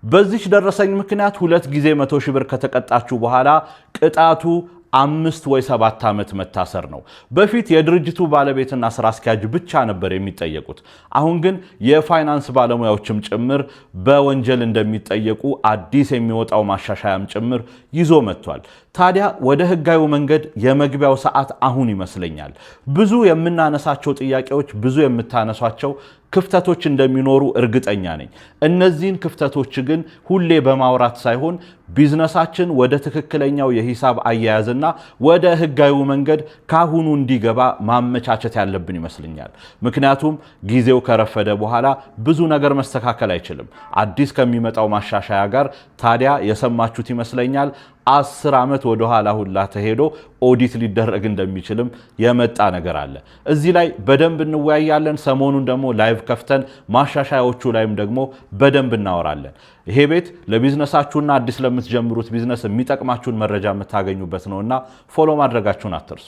በዚህ ደረሰኝ ምክንያት 2 ጊዜ 100 ሺህ ብር ከተቀጣችሁ በኋላ ቅጣቱ 5 ወይ 7 ዓመት መታሰር ነው። በፊት የድርጅቱ ባለቤትና ስራ አስኪያጅ ብቻ ነበር የሚጠየቁት። አሁን ግን የፋይናንስ ባለሙያዎችም ጭምር በወንጀል እንደሚጠየቁ አዲስ የሚወጣው ማሻሻያም ጭምር ይዞ መጥቷል። ታዲያ ወደ ህጋዊ መንገድ የመግቢያው ሰዓት አሁን ይመስለኛል። ብዙ የምናነሳቸው ጥያቄዎች፣ ብዙ የምታነሷቸው ክፍተቶች እንደሚኖሩ እርግጠኛ ነኝ። እነዚህን ክፍተቶች ግን ሁሌ በማውራት ሳይሆን ቢዝነሳችን ወደ ትክክለኛው የሂሳብ አያያዝና ወደ ህጋዊ መንገድ ካሁኑ እንዲገባ ማመቻቸት ያለብን ይመስለኛል። ምክንያቱም ጊዜው ከረፈደ በኋላ ብዙ ነገር መስተካከል አይችልም። አዲስ ከሚመጣው ማሻሻያ ጋር ታዲያ የሰማችሁት ይመስለኛል 10 ዓመት ወደ ኋላ ሁላ ተሄዶ ኦዲት ሊደረግ እንደሚችልም የመጣ ነገር አለ። እዚህ ላይ በደንብ እንወያያለን። ሰሞኑን ደግሞ ላይቭ ከፍተን ማሻሻያዎቹ ላይም ደግሞ በደንብ እናወራለን። ይሄ ቤት ለቢዝነሳችሁና አዲስ ለምትጀምሩት ቢዝነስ የሚጠቅማችሁን መረጃ የምታገኙበት ነውና ፎሎ ማድረጋችሁን አትርሱ።